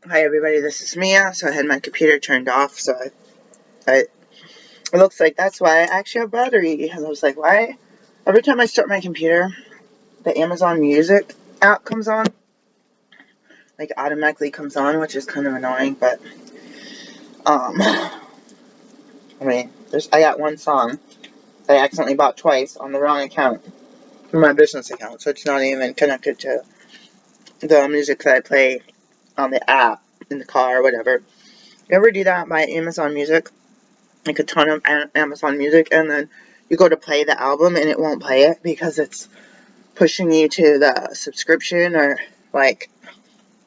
Hi everybody, this is Mia. So I had my computer turned off, so it looks like that's why I actually have battery. And I was like, why? Every time I start my computer, the Amazon Music app comes on, like automatically comes on, which is kind of annoying. But I got one song that I accidentally bought twice on the wrong account, from my business account, so it's not even connected to the music that I play on the app in the car or whatever. You ever do that by Amazon Music? Like a ton of Amazon Music, and then you go to play the album and it won't play it because it's pushing you to the subscription or like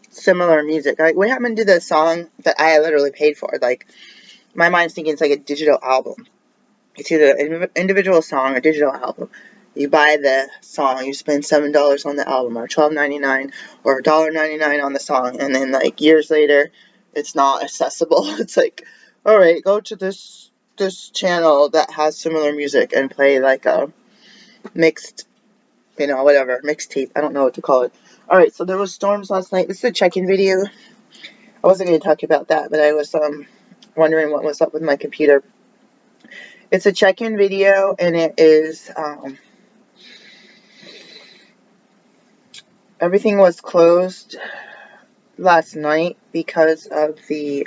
similar music. Like, what happened to the song that I literally paid for? Like, my mind's thinking it's like a digital album. It's either an individual song or digital album. You buy the song, you spend $7 on the album, or $12.99, or $1.99 on the song, and then like years later, it's not accessible. It's like, all right, go to this channel that has similar music and play like a mixed, whatever, mixtape. I don't know what to call it. All right, so there was storms last night. This is a check-in video. I wasn't going to talk about that, but I was wondering what was up with my computer. It's a check-in video, and it is everything was closed last night because of the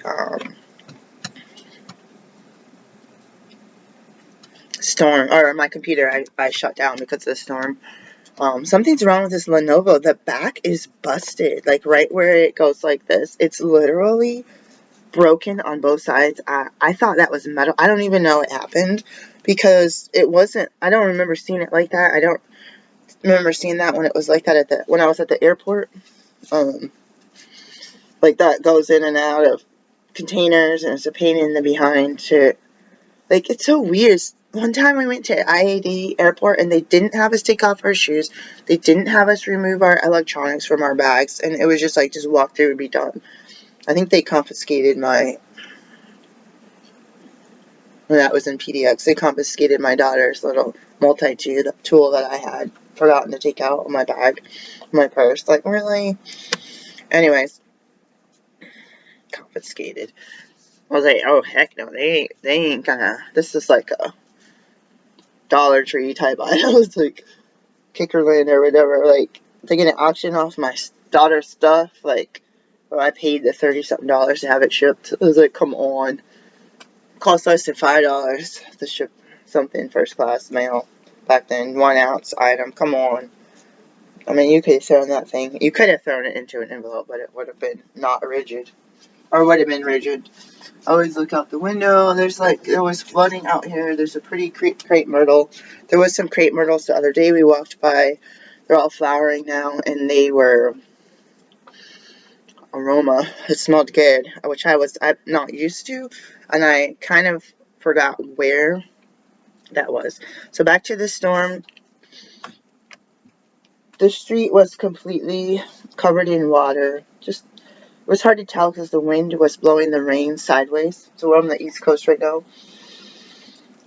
storm. Or my computer, I shut down because of the storm. Something's wrong with this Lenovo. The back is busted, like right where it goes like this. It's literally broken on both sides. I thought that was metal. I don't even know it happened because it wasn't. I don't remember seeing it like that. I don't remember seeing that when it was like that when I was at the airport. Like that goes in and out of containers, and it's a pain in the behind to, like, it's so weird. One time we went to IAD airport and they didn't have us take off our shoes. They didn't have us remove our electronics from our bags, and it was just like, just walk through and be done. I think they confiscated when that was in PDX, they confiscated my daughter's little multi-tool that I had forgotten to take out of my bag, my purse. Like, really? Anyways, confiscated. I was like, oh heck no, they ain't gonna. This is like a Dollar Tree type item. It's like Kickerland or whatever. Like, they're gonna auction off my daughter's stuff. Like, well, I paid the $30-something to have it shipped. I was like, come on. It cost less than $5 to ship something first class mail back then. 1 ounce item. Come on. I mean, you could have thrown that thing. You could have thrown it into an envelope, but it would have been not rigid. Or would have been rigid. I always look out the window. There was flooding out here. There's a pretty crepe myrtle. There was some crepe myrtles the other day we walked by. They're all flowering now, and they were aroma. It smelled good, which I'm not used to, and I kind of forgot where that was. So back to the storm. The street was completely covered in water. It was hard to tell because the wind was blowing the rain sideways. So we're on the East Coast right now.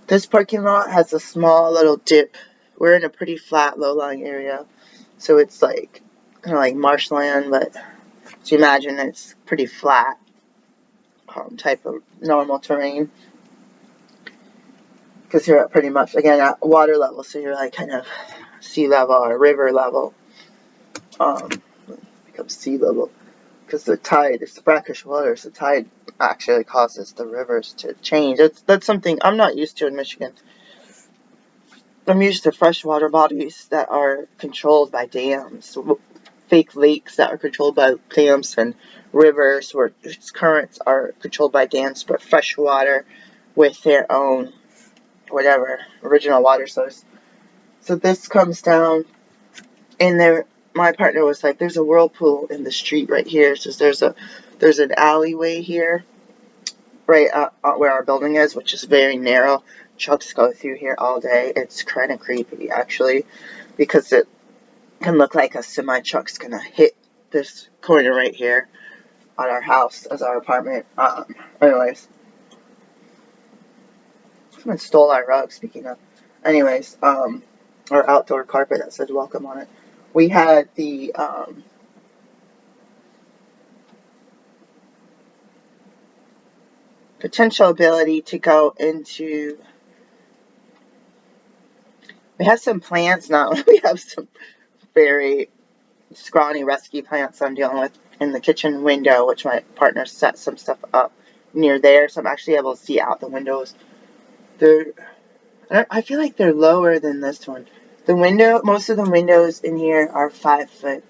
This parking lot has a small little dip. We're in a pretty flat, low-lying area. So it's like, kind of like marshland, but so you imagine it's pretty flat type of normal terrain. Because you're at pretty much, again, at water level. So you're like kind of sea level or river level. Becomes sea level. Because the tide, it's brackish water, so tide actually causes the rivers to change. That's something I'm not used to in Michigan. I'm used to freshwater bodies that are controlled by dams, fake lakes that are controlled by dams, and rivers where its currents are controlled by dams, but freshwater with their own, whatever, original water source. So this comes down, and my partner was like, there's a whirlpool in the street right here. So there's an alleyway here, right where our building is, which is very narrow. Trucks go through here all day. It's kind of creepy, actually, because it can look like a semi-truck's gonna hit this corner right here on our house as our apartment. Anyways, someone stole our rug, speaking of. Anyways, our outdoor carpet that says welcome on it. We had the, potential ability to go into. We have some plants now. We have some very scrawny rescue plants I'm dealing with in the kitchen window, which my partner set some stuff up near there, so I'm actually able to see out the windows. I feel like they're lower than this one. Most of the windows in here are 5 foot,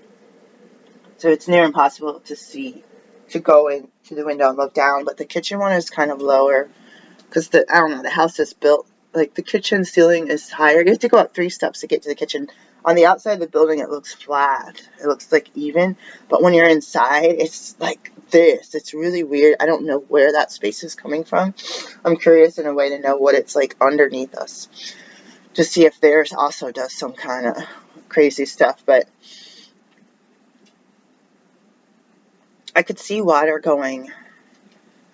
so it's near impossible to see, to go into the window and look down. But the kitchen one is kind of lower because I don't know, the house is built like the kitchen ceiling is higher. You have to go up 3 steps to get to the kitchen. On the outside of the building, it looks flat. It looks like even, but when you're inside, it's like this. It's really weird. I don't know where that space is coming from. I'm curious in a way to know what it's like underneath us, to see if theirs also does some kind of crazy stuff. But I could see water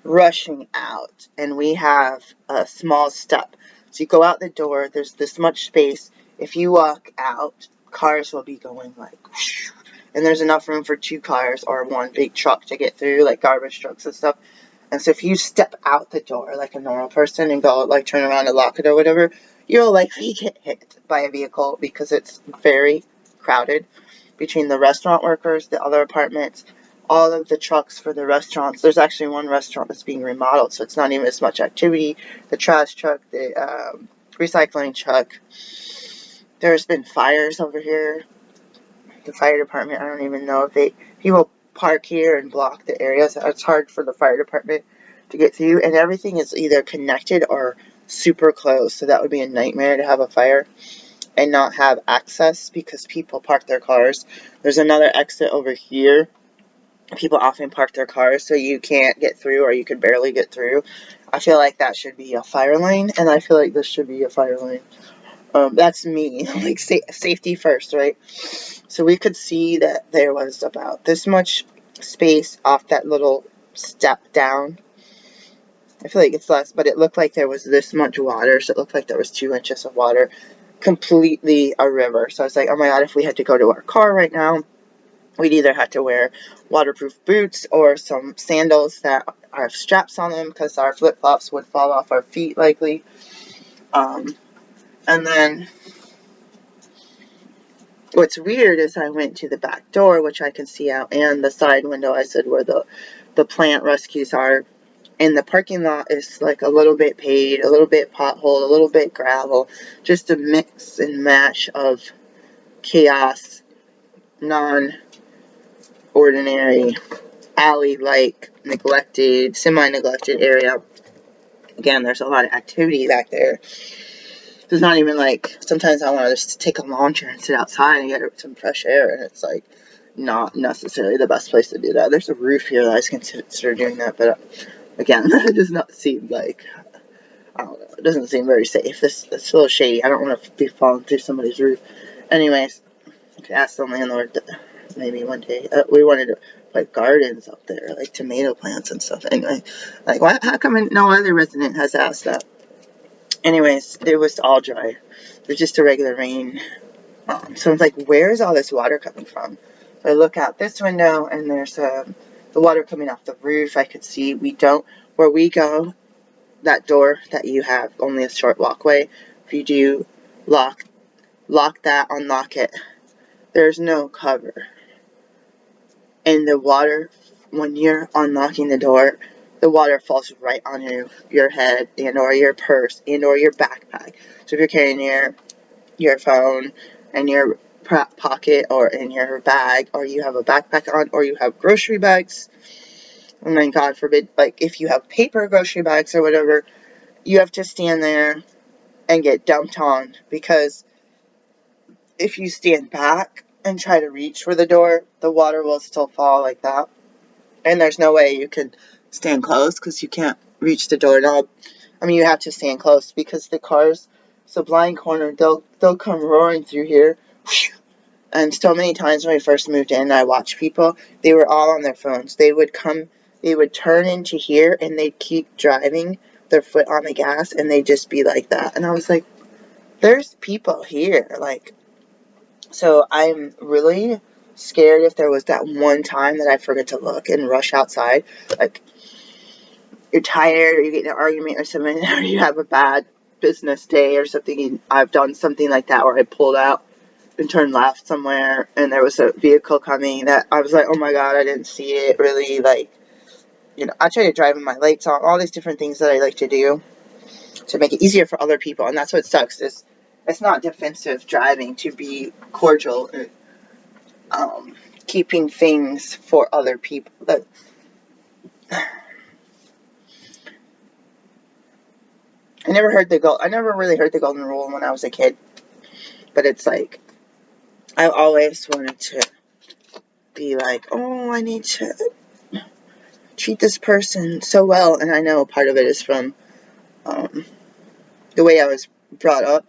rushing out, and we have a small step. So you go out the door, there's this much space. If you walk out, cars will be going like whoosh, and there's enough room for 2 cars or 1 big truck to get through, like garbage trucks and stuff. And so if you step out the door like a normal person and go like turn around and lock it or whatever, you'll likely get hit by a vehicle because it's very crowded between the restaurant workers, the other apartments, all of the trucks for the restaurants. There's actually one restaurant that's being remodeled, so it's not even as much activity. The trash truck, the recycling truck. There's been fires over here. The fire department, I don't even know if people park here and block the area, so it's hard for the fire department to get through, and everything is either connected or super close, so that would be a nightmare to have a fire and not have access because people park their cars. There's another exit over here. People often park their cars so you can't get through or you can barely get through. I feel like that should be a fire lane, and I feel like this should be a fire lane. That's me, like safety first, right? So we could see that there was about this much space off that little step down. I feel like it's less, but it looked like there was this much water, so it looked like there was 2 inches of water, completely a river. So I was like, oh my god, if we had to go to our car right now, we'd either have to wear waterproof boots or some sandals that have straps on them because our flip-flops would fall off our feet likely. And then what's weird is I went to the back door, which I can see out, and the side window I said where the plant rescues are. And the parking lot is like a little bit paved, a little bit pothole, a little bit gravel. Just a mix and mash of chaos, non-ordinary, alley-like, neglected, semi-neglected area. Again, there's a lot of activity back there. There's not even like, sometimes I want to just take a launcher and sit outside and get some fresh air, and it's like not necessarily the best place to do that. There's a roof here that I consider doing that, but again, it does not seem like, I don't know, it doesn't seem very safe. It's a little shady. I don't want to be falling through somebody's roof. Anyways, I could ask the landlord maybe one day. We wanted to put gardens up there, like tomato plants and stuff. Anyway, like, how come no other resident has asked that? Anyways, it was all dry. It was just a regular rain. So I was like, where is all this water coming from? So I look out this window, and there's the water coming off the roof. I could see where we go, that door that you have only a short walkway. If you do lock that, unlock it, there's no cover. And the water, when you're unlocking the door, the water falls right on your head and or your purse and or your backpack. So if you're carrying your phone in your pocket or in your bag, or you have a backpack on, or you have grocery bags, and then God forbid, like if you have paper grocery bags or whatever, you have to stand there and get dumped on, because if you stand back and try to reach for the door, the water will still fall like that. And there's no way you can stand close because you can't reach the doorknob. I mean, you have to stand close because the cars, so blind corner, they'll come roaring through here. And so many times when we first moved in, I watched people, they were all on their phones. They would turn into here and they'd keep driving their foot on the gas, and they'd just be like that. And I was like, there's people here. Like, so I'm really scared if there was that one time that I forget to look and rush outside. Like, you're tired, or you get in an argument or something, or you have a bad business day or something. I've done something like that where I pulled out and turned left somewhere, and there was a vehicle coming that I was like, oh my god, I didn't see it, really, like, you know, I try to drive with my lights on, all these different things that I like to do to make it easier for other people, and that's what sucks, is it's not defensive driving to be cordial and keeping things for other people. That I never really heard the golden rule when I was a kid, but it's like, I always wanted to be like, oh, I need to treat this person so well, and I know part of it is from the way I was brought up,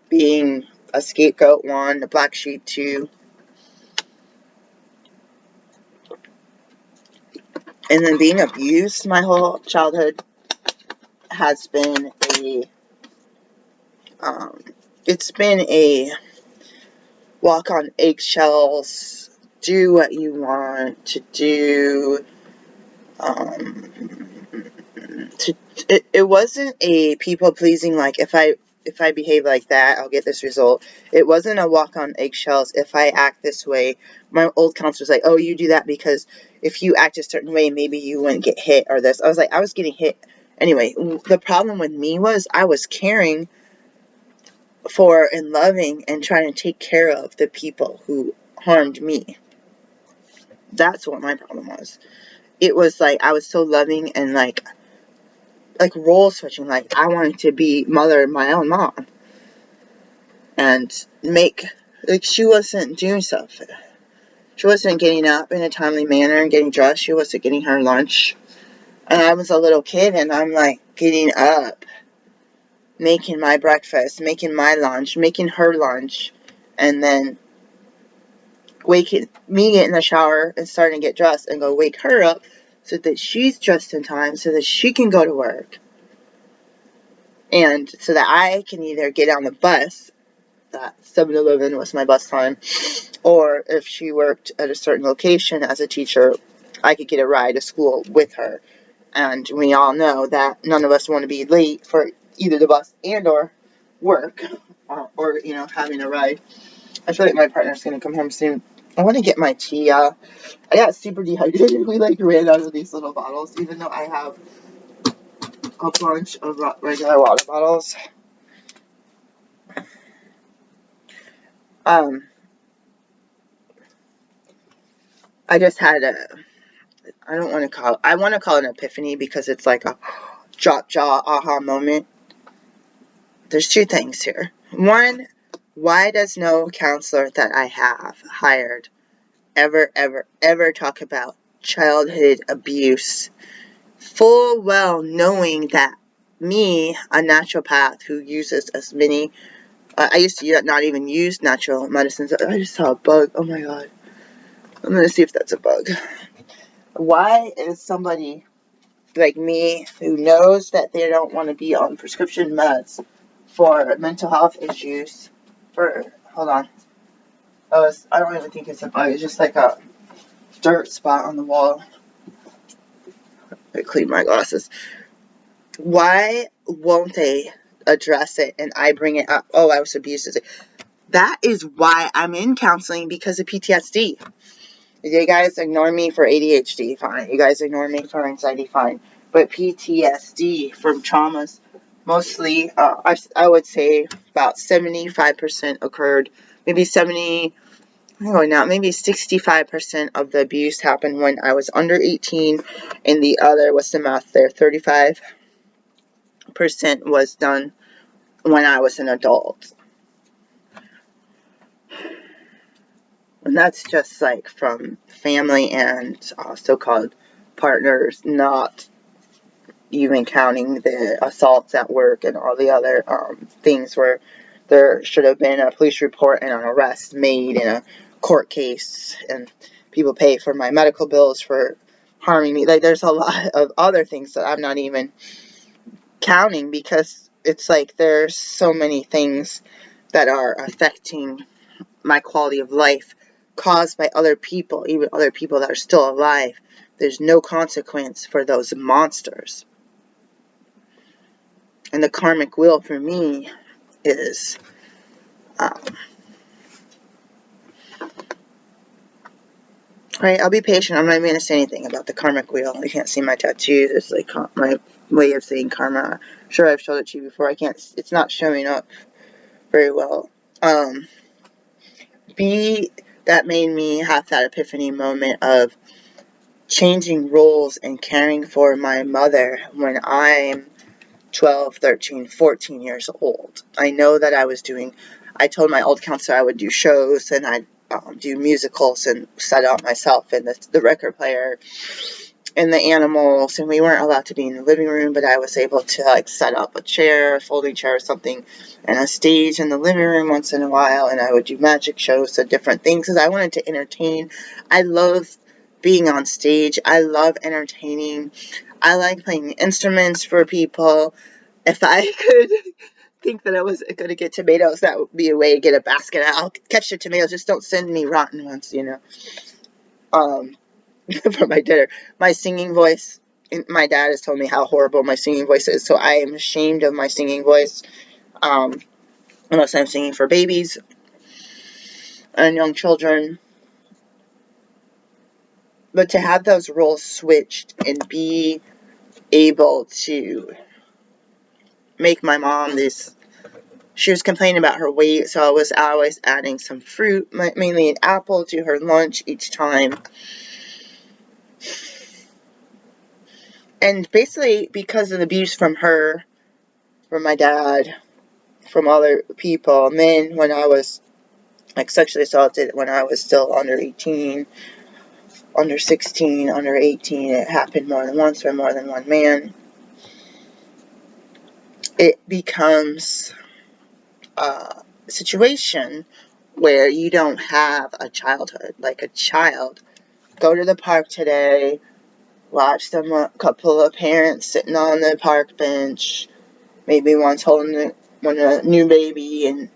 being a scapegoat, 1, a black sheep, 2, and then being abused my whole childhood has been it's been a walk on eggshells, do what you want to do. It wasn't a people pleasing, like, if I behave like that, I'll get this result. It wasn't a walk on eggshells. If I act this way, my old counselor was like, oh, you do that because if you act a certain way, maybe you wouldn't get hit or this. I was like, I was getting hit. Anyway, the problem with me was I was caring for and loving and trying to take care of the people who harmed me. That's what my problem was. It was like I was so loving and like role switching. Like, I wanted to be mother, my own mom, and make, like, she wasn't doing stuff. She wasn't getting up in a timely manner and getting dressed. She wasn't getting her lunch. And I was a little kid, and I'm like getting up, making my breakfast, making my lunch, making her lunch, and then waking me, get in the shower and starting to get dressed and go wake her up so that she's dressed in time so that she can go to work. And so that I can either get on the bus, that 7-Eleven was my bus time, or if she worked at a certain location as a teacher, I could get a ride to school with her. And we all know that none of us want to be late for either the bus and or work, or you know, having a ride. I feel like my partner's going to come home soon. I want to get my tea. I got super dehydrated. We like ran out of these little bottles, even though I have a bunch of regular water bottles. I just had I want to call it an epiphany because it's like a drop jaw aha moment. There's 2 things here. 1, why does no counselor that I have hired ever talk about childhood abuse, full well knowing that me, a naturopath who uses as many, I used to not even use natural medicines. I just saw a bug. Oh my god. I'm going to see if that's a bug. Why is somebody like me who knows that they don't want to be on prescription meds for mental health issues hold on. I don't even think it's a bug. It's just like a dirt spot on the wall. I clean my glasses. Why won't they address it and I bring it up? Oh, I was abused. That is why I'm in counseling, because of PTSD. You guys ignore me for ADHD, fine. You guys ignore me for anxiety, fine. But PTSD from traumas, mostly, I would say about 75% occurred. Maybe 65% of the abuse happened when I was under 18, and the other, what's the math there, 35% was done when I was an adult. And that's just like from family and so-called partners, not even counting the assaults at work and all the other things where there should have been a police report and an arrest made in a court case, and people pay for my medical bills for harming me. Like, there's a lot of other things that I'm not even counting, because it's like there's so many things that are affecting my quality of life caused by other people, even other people that are still alive, There's no consequence for those monsters. And the karmic wheel for me is alright, I'll be patient. I'm not even going to say anything about the karmic wheel. You can't see my tattoos. It's like my way of saying karma. I'm sure I've showed it to you before. It's not showing up very well. That made me have that epiphany moment of changing roles and caring for my mother when I'm 12, 13, 14 years old. I know that I told my old counselor I would do shows and I'd do musicals and set up myself and the record player and the animals, and we weren't allowed to be in the living room, but I was able to like set up a chair, a folding chair or something, and a stage in the living room once in a while, and I would do magic shows of different things because I wanted to entertain. I love being on stage. I love entertaining. I like playing instruments for people. If I could think that I was going to get tomatoes, that would be a way to get a basket. I'll catch the tomatoes, just don't send me rotten ones, for my dinner. My singing voice, my dad has told me how horrible my singing voice is, so I am ashamed of my singing voice, unless I'm singing for babies and young children. But to have those roles switched and be able to make my mom she was complaining about her weight, so I was always adding some fruit, mainly an apple, to her lunch each time. And basically, because of the abuse from her, from my dad, from other people, men, when I was sexually assaulted when I was still under 18, under 16, under 18. It happened more than once by more than one man. It becomes a situation where you don't have a childhood. Like a child, go to the park today, watch a couple of parents sitting on the park bench, maybe one's holding a new baby and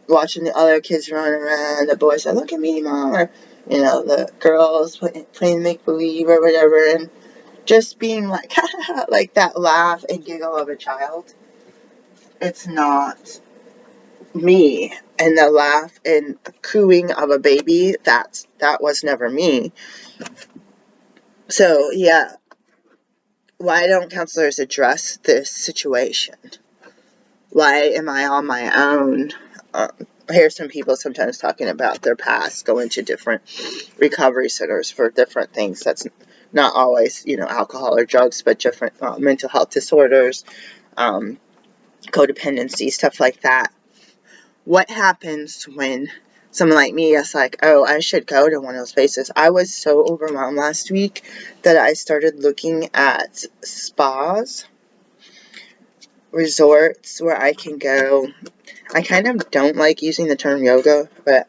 watching the other kids run around. The boys say, "Look at me, Mom," or, the girls playing make-believe or whatever, and just being like, like that laugh and giggle of a child. It's not me. And the laugh and cooing of a baby, that was never me. So, yeah, why don't counselors address this situation? Why am I on my own? I hear some people sometimes talking about their past, going to different recovery centers for different things. That's not always, alcohol or drugs, but different mental health disorders, codependency, stuff like that. What happens when someone like me is like, oh, I should go to one of those places? I was so overwhelmed last week that I started looking at spas, resorts where I can go. I kind of don't like using the term yoga, but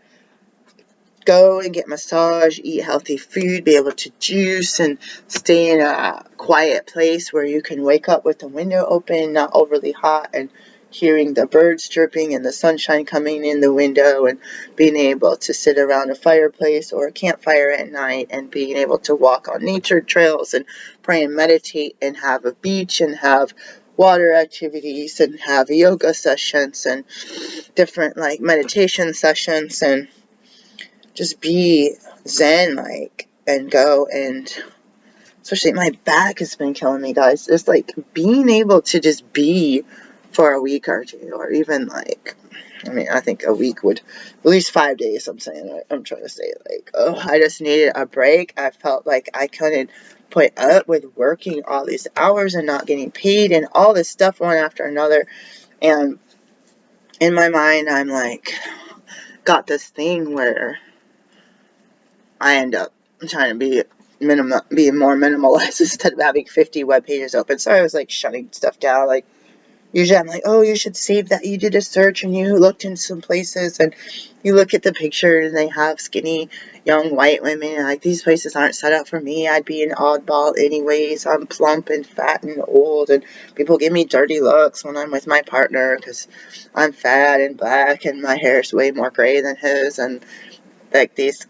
go and get massage, eat healthy food, be able to juice, and stay in a quiet place where you can wake up with the window open, not overly hot, and hearing the birds chirping and the sunshine coming in the window, and being able to sit around a fireplace or a campfire at night, and being able to walk on nature trails and pray and meditate and have a beach and have water activities and have yoga sessions and different meditation sessions and just be zen and go. And especially my back has been killing me, guys. Just being able to just be for a week or two, or even I think a week would, at least 5 days. I'm trying to say I just needed a break. I felt like I couldn't put up with working all these hours and not getting paid and all this stuff one after another. And in my mind, I'm got this thing where I end up trying to be more minimalist instead of having 50 web pages open. So I was shutting stuff down. Usually I'm oh, you should save that. You did a search and you looked in some places and you look at the picture and they have skinny young white women. And these places aren't set up for me. I'd be an oddball anyways. I'm plump and fat and old, and people give me dirty looks when I'm with my partner because I'm fat and black and my hair is way more gray than his, and these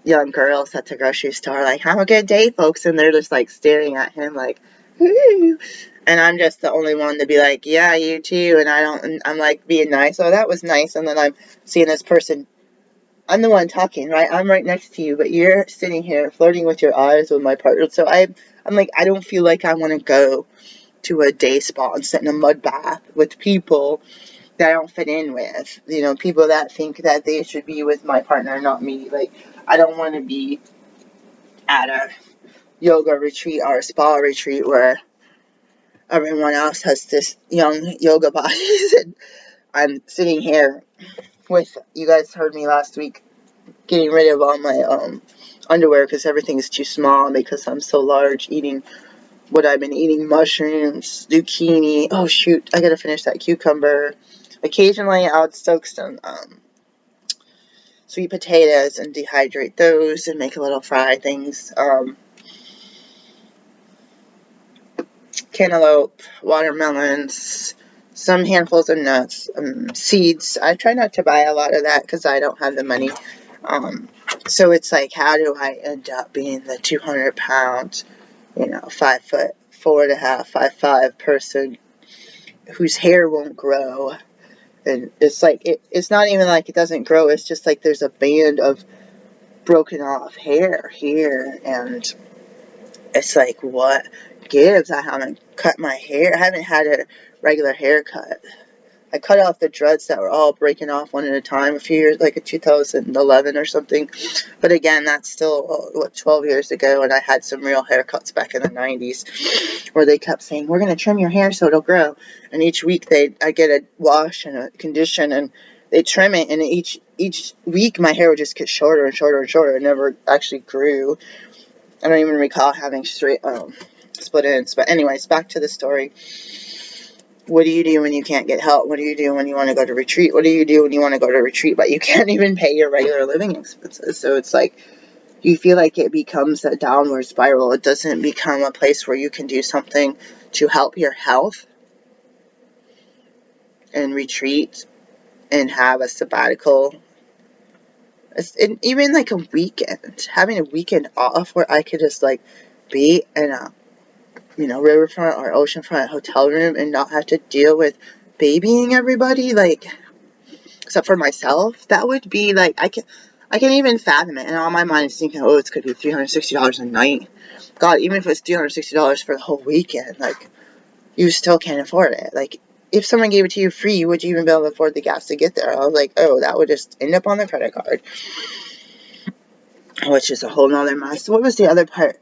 young girls at the grocery store like, have a good day, folks, and they're just like staring at him like, woo. And I'm just the only one to be like, yeah, you too. And I'm like being nice. Oh, that was nice. And then I'm seeing this person. I'm the one talking, right? I'm right next to you, but you're sitting here flirting with your eyes with my partner. So I'm like, I don't feel like I want to go to a day spa and sit in a mud bath with people that I don't fit in with. You know, people that think that they should be with my partner, not me. Like, I don't want to be at a yoga retreat or a spa retreat where everyone else has this young yoga bodies and I'm sitting here with, you guys heard me last week, getting rid of all my underwear because everything is too small because I'm so large, eating what I've been eating: mushrooms, zucchini. Oh shoot, I gotta finish that cucumber. Occasionally I would soak some sweet potatoes and dehydrate those and make a little fry things. Cantaloupe, watermelons, some handfuls of nuts, seeds. I try not to buy a lot of that because I don't have the money. So it's like, how do I end up being the 200-pound, 5'4.5", 5'5" person whose hair won't grow? And it's like, it's not even like it doesn't grow. It's just like there's a band of broken off hair here, and it's like, what gives? I haven't cut my hair. I haven't had a regular haircut. I cut off the dreads that were all breaking off one at a time a few years, like in 2011 or something. But again, that's still, 12 years ago, and I had some real haircuts back in the 90s where they kept saying, we're going to trim your hair so it'll grow. And each week I get a wash and a condition, and they trim it, and each week my hair would just get shorter and shorter and shorter. It never actually grew. I don't even recall having straight split ends. But anyways, back to the story. What do you do when you can't get help? What do you do when you want to go to retreat? What do you do when you want to go to retreat but you can't even pay your regular living expenses? So it's like, you feel like it becomes a downward spiral. It doesn't become a place where you can do something to help your health and retreat and have a sabbatical. And even like a weekend, having a weekend off where I could just like be in a riverfront or oceanfront hotel room and not have to deal with babying everybody, like, except for myself. That would be like, I can even fathom it. And all my mind is thinking, oh, it's going to be $360 a night. God, even if it's $360 for the whole weekend, like, you still can't afford it. Like, if someone gave it to you free, would you even be able to afford the gas to get there? I was like, oh, that would just end up on the credit card, which is a whole nother mess. So what was the other part?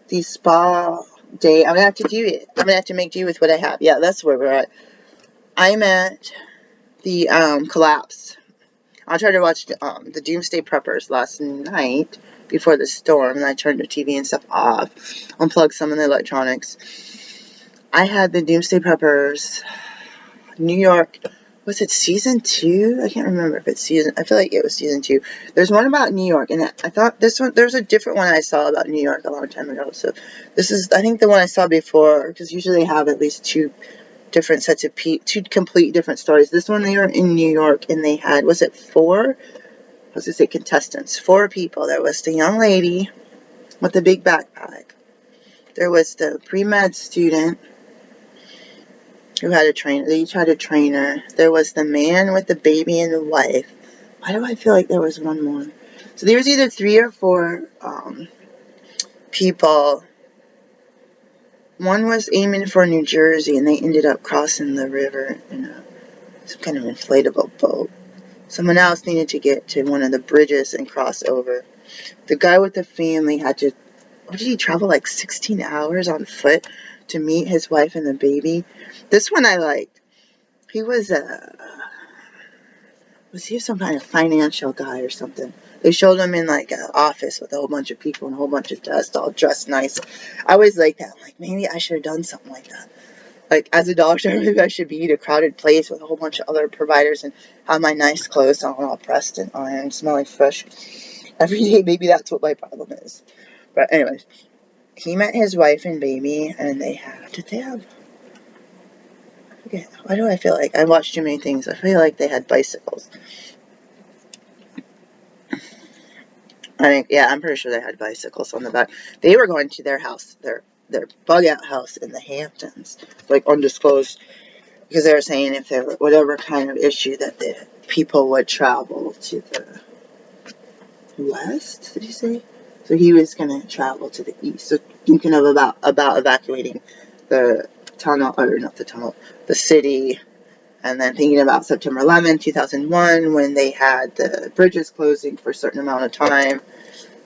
The spa day. I'm gonna have to do it. I'm gonna have to make do with what I have. Yeah, that's where we're at. I'm at the collapse. I tried to watch the Doomsday Preppers last night before the storm, and I turned the TV and stuff off, unplugged some of the electronics. I had the Doomsday Preppers, New York. Was it season 2? I can't remember if it's season. I feel like it was season 2. There's one about New York, and I thought this one. There's a different one I saw about New York a long time ago. So this is, I think, the one I saw before, because usually they have at least 2 different sets of 2 complete different stories. This one, they were in New York, and they had, was it 4? I was going to say contestants. 4 people. There was the young lady with the big backpack. There was the pre-med student who had a trainer. They each had a trainer. There was the man with the baby and the wife. Why do I feel like there was one more? So there was either 3 or 4 people. One was aiming for New Jersey, and they ended up crossing the river in some kind of inflatable boat. Someone else needed to get to one of the bridges and cross over. The guy with the family had to, what did he travel, like 16 hours on foot to meet his wife and the baby? This one I liked. He was he some kind of financial guy or something? They showed him in like an office with a whole bunch of people and a whole bunch of dust, all dressed nice. I always like that. I'm like, maybe I should have done something like that. Like, as a doctor, maybe I should be in a crowded place with a whole bunch of other providers and have my nice clothes on, all pressed and ironed, smelling fresh every day. Maybe that's what my problem is. But anyways, he met his wife and baby, and they had, did they have, okay, why do I feel like I watched too many things? I feel like they had bicycles. I think, yeah, I'm pretty sure they had bicycles on the back. They were going to their house, their bug out house in the Hamptons, like undisclosed, because they were saying if there were whatever kind of issue that the people would travel to the west, did you say? So he was going to travel to the east. So thinking of about evacuating the tunnel, or not the tunnel, the city, and then thinking about September 11th, 2001, when they had the bridges closing for a certain amount of time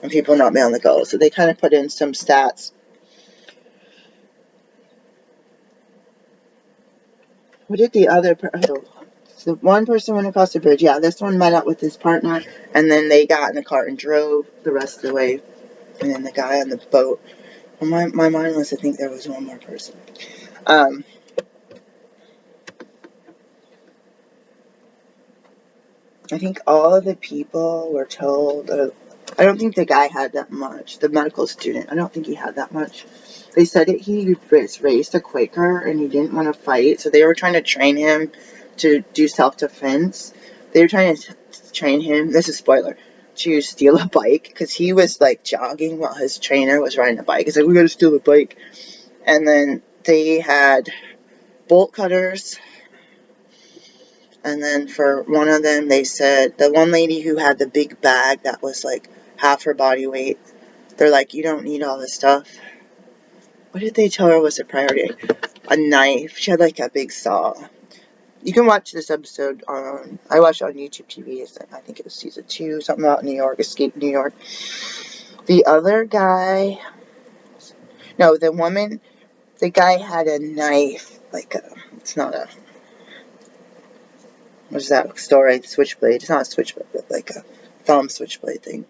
and people not being on the go. So they kind of put in some stats. What did the other so one person went across the bridge. Yeah, this one met up with his partner, and then they got in the car and drove the rest of the way. And then the guy on the boat. Well, my mind was to think there was one more person. I think all of the people were told. I don't think the guy had that much. The medical student. I don't think he had that much. They said that he was raised a Quaker and he didn't want to fight, so they were trying to train him to do self-defense. They were trying to train him, this is a spoiler, to steal a bike, because he was like jogging while his trainer was riding a bike. He's like, we gotta steal a bike. And then they had bolt cutters, and then for one of them they said, the one lady who had the big bag that was like half her body weight, they're like, you don't need all this stuff. What did they tell her was a priority? A knife. She had like a big saw. You can watch this episode on, I watched it on YouTube TV. I think it was season 2, something about New York, Escape New York. The other guy, no, the guy had a knife, like it's not a, what's that story? Switchblade. It's not a switchblade, but like a thumb switchblade thing.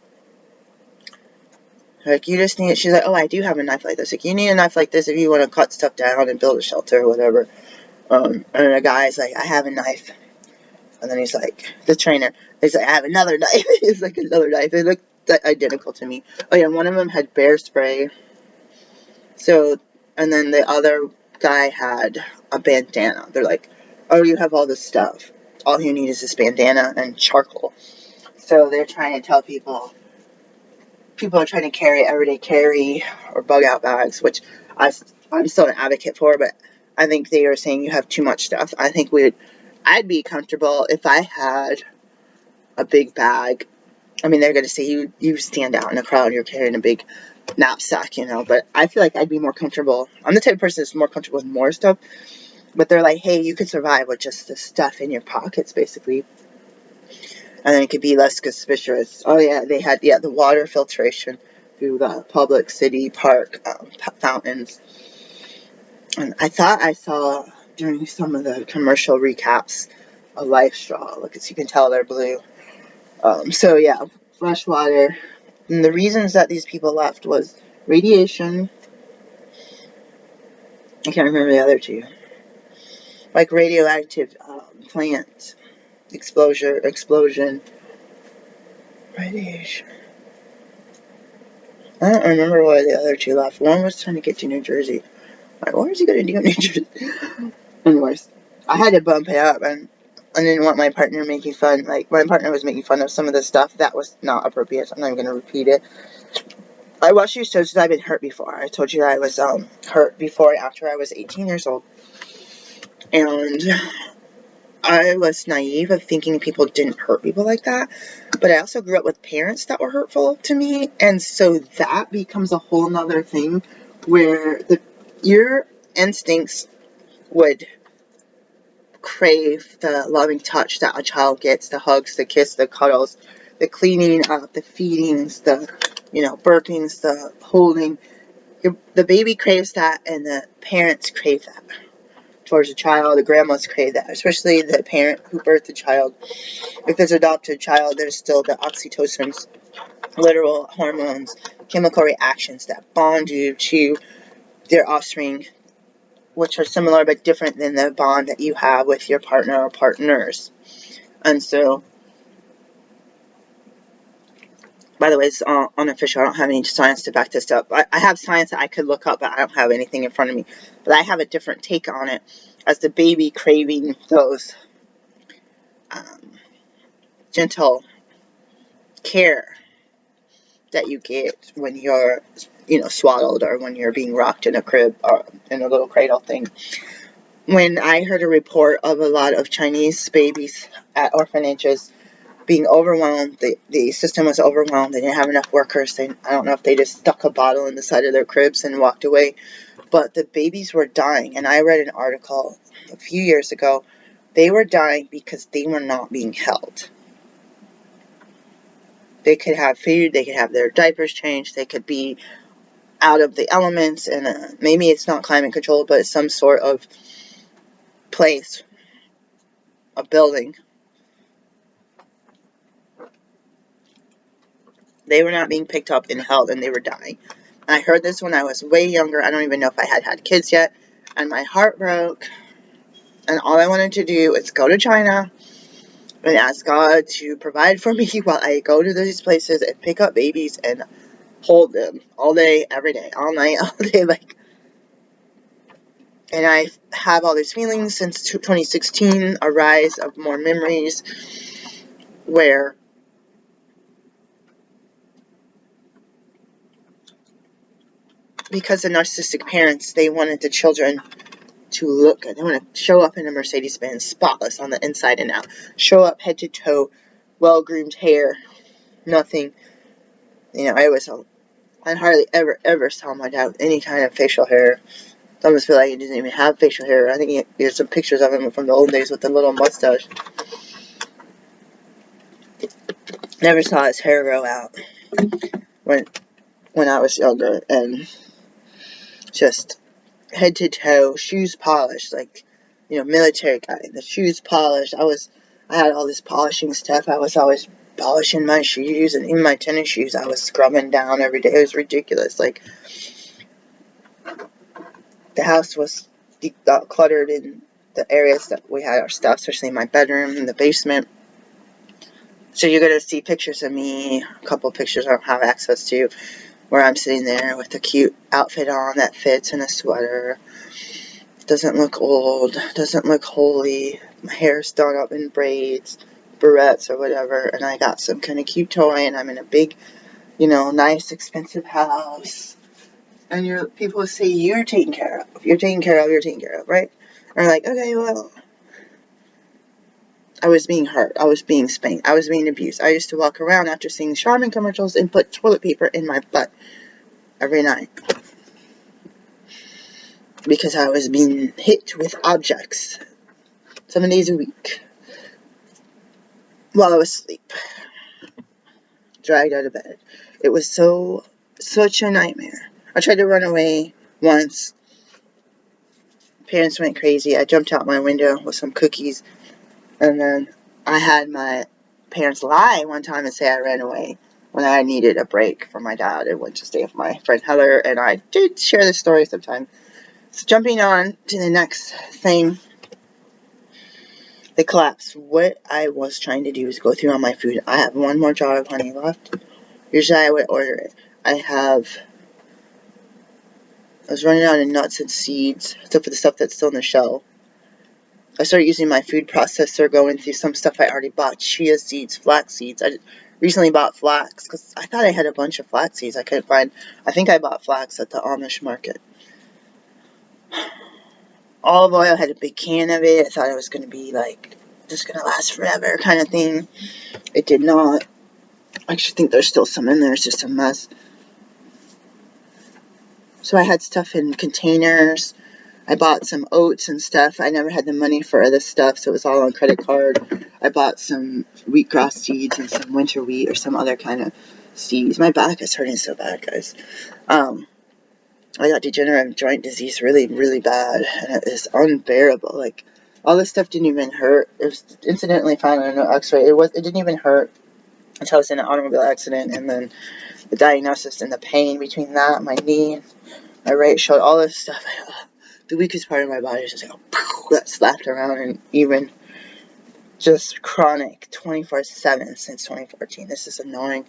Like, you just need it. She's like, oh, I do have a knife like this. Like, you need a knife like this if you want to cut stuff down and build a shelter or whatever. And the guy's like, I have a knife. And then he's like, the trainer, he's like, I have another knife. It's like another knife. They look identical to me. Oh, yeah, one of them had bear spray. So, and then the other guy had a bandana. They're like, oh, you have all this stuff. All you need is this bandana and charcoal. So they're trying to tell people are trying to carry everyday carry or bug out bags, which I'm still an advocate for, but I think they are saying you have too much stuff. I think I'd be comfortable if I had a big bag. I mean, they're going to say you stand out in a crowd, you're carrying a big knapsack, but I feel like I'd be more comfortable. I'm the type of person that's more comfortable with more stuff, but they're like, hey, you could survive with just the stuff in your pockets, basically. And then it could be less suspicious. Oh, yeah, they had, the water filtration through the public city park fountains. And I thought I saw, during some of the commercial recaps, a life straw. Look, as you can tell, they're blue. So, yeah, fresh water. And the reasons that these people left was radiation. I can't remember the other two. Like radioactive plant explosion, radiation. I don't remember why the other two left. One was trying to get to New Jersey. Like, what was he going to do in New Jersey? Anyways, I had to bump it up, and I didn't want my partner making fun. Like, my partner was making fun of some of the stuff that was not appropriate, so I'm not even going to repeat it. I watched these shows because I've been hurt before. I told you that I was hurt before and after I was 18 years old. And I was naive of thinking people didn't hurt people like that. But I also grew up with parents that were hurtful to me. And so that becomes a whole nother thing where your instincts would crave the loving touch that a child gets, the hugs, the kiss, the cuddles, the cleaning up, the feedings, the, burpings, the holding. The baby craves that, and the parents crave that towards the child. The grandmas crave that, especially the parent who birthed the child. If it's an adopted child, there's still the oxytocins, literal hormones, chemical reactions that bond you to their offspring, which are similar but different than the bond that you have with your partner or partners. And so, by the way, it's unofficial. I don't have any science to back this up. I have science that I could look up, but I don't have anything in front of me. But I have a different take on it as the baby craving those gentle care that you get when you're, swaddled, or when you're being rocked in a crib or in a little cradle thing. When I heard a report of a lot of Chinese babies at orphanages being overwhelmed, the system was overwhelmed. They didn't have enough workers. I don't know if they just stuck a bottle in the side of their cribs and walked away. But the babies were dying. And I read an article a few years ago. They were dying because they were not being held. They could have food. They could have their diapers changed. They could be out of the elements. And maybe it's not climate controlled, but it's some sort of place, a building. They were not being picked up and held, and they were dying. I heard this when I was way younger. I don't even know if I had kids yet. And my heart broke. And all I wanted to do was go to China and ask God to provide for me while I go to these places and pick up babies and hold them all day, every day, all night, all day. And I have all these feelings since 2016, a rise of more memories where because the narcissistic parents, they wanted the children to look good. They want to show up in a Mercedes-Benz, spotless on the inside and out. Show up head to toe, well-groomed hair, nothing. I hardly ever saw my dad with any kind of facial hair. I almost feel like he didn't even have facial hair. I think there's some pictures of him from the old days with the little mustache. Never saw his hair grow out when I was younger, and just head to toe, shoes polished, military guy. The shoes polished. I had all this polishing stuff. I was always polishing my shoes, and even my tennis shoes I was scrubbing down every day. It was ridiculous. The house was cluttered in the areas that we had our stuff, especially my bedroom and the basement. So you're going to see pictures of me, a couple of pictures I don't have access to, where I'm sitting there with a cute outfit on that fits and a sweater. Doesn't look old, doesn't look holy. My hair's done up in braids, barrettes or whatever, and I got some kind of cute toy, and I'm in a big, nice, expensive house. And people say, you're taken care of. You're taken care of, right? And I'm like, okay, well, I was being hurt. I was being spanked. I was being abused. I used to walk around after seeing Charmin commercials and put toilet paper in my butt every night. Because I was being hit with objects 7 days a week while I was asleep. Dragged out of bed. It was such a nightmare. I tried to run away once. Parents went crazy. I jumped out my window with some cookies. And then I had my parents lie one time and say I ran away when I needed a break from my dad and went to stay with my friend Heather. And I did share this story sometime. So jumping on to the next thing. The collapse. What I was trying to do is go through all my food. I have one more jar of honey left. Usually I would order it. I was running out of nuts and seeds, except for the stuff that's still in the shell. I started using my food processor, going through some stuff I already bought. Chia seeds, flax seeds. I recently bought flax, because I thought I had a bunch of flax seeds I couldn't find. I think I bought flax at the Amish market. Olive oil, I had a big can of it. I thought it was going to be, just going to last forever kind of thing. It did not. I actually think there's still some in there. It's just a mess. So I had stuff in containers. I bought some oats and stuff. I never had the money for this stuff, so it was all on credit card. I bought some wheatgrass seeds and some winter wheat or some other kind of seeds. My back is hurting so bad, guys. I got degenerative joint disease really, really bad, and it is unbearable. All this stuff didn't even hurt. It was incidentally found on an x-ray. It didn't even hurt until I was in an automobile accident, and then the diagnosis and the pain between that, my knee, my right shoulder, all this stuff. The weakest part of my body is just got slapped around, and even just chronic 24/7 since 2014. This is annoying.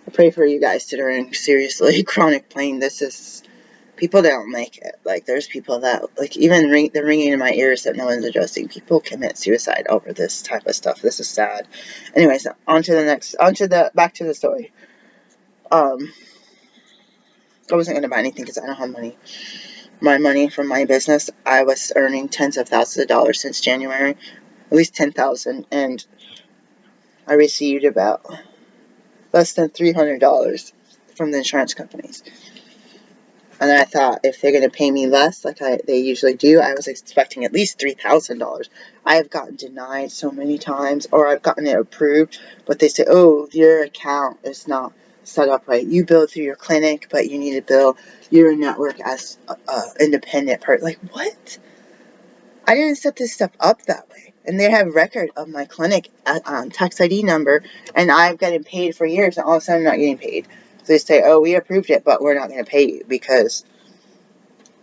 I pray for you guys that are in seriously chronic pain. People that don't make it. There's people that, even the ringing in my ears that no one's addressing. People commit suicide over this type of stuff. This is sad. Anyways, back to the story. I wasn't going to buy anything because I don't have money. My money from my business, I was earning tens of thousands of dollars since January, at least 10,000, and I received about less than $300 from the insurance companies. And I thought if they're going to pay me less, like they usually do, I was expecting at least $3,000. I have gotten denied so many times, or I've gotten it approved, but they say, oh, your account is not set up right. You bill through your clinic, but you need to bill your network as independent part. Like, what? I didn't set this stuff up that way. And they have record of my clinic tax ID number, and I've gotten paid for years, and all of a sudden I'm not getting paid. So they say, oh, we approved it, but we're not going to pay you because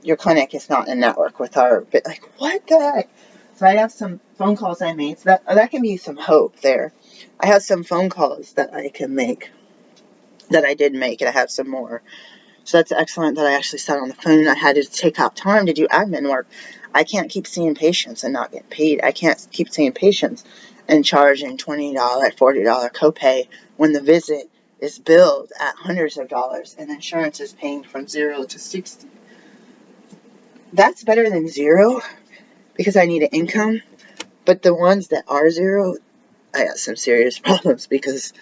your clinic is not in network with our, but like, what the heck? So I have some phone calls I made, so that can be some hope there. I have some phone calls that I can make, that I did make, and I have some more. So that's excellent that I actually sat on the phone. I had to take out time to do admin work. I can't keep seeing patients and not get paid. I can't keep seeing patients and charging $20, $40 copay when the visit is billed at hundreds of dollars and insurance is paying from 0 to 60. That's better than 0 because I need an income. But the ones that are 0, I got some serious problems because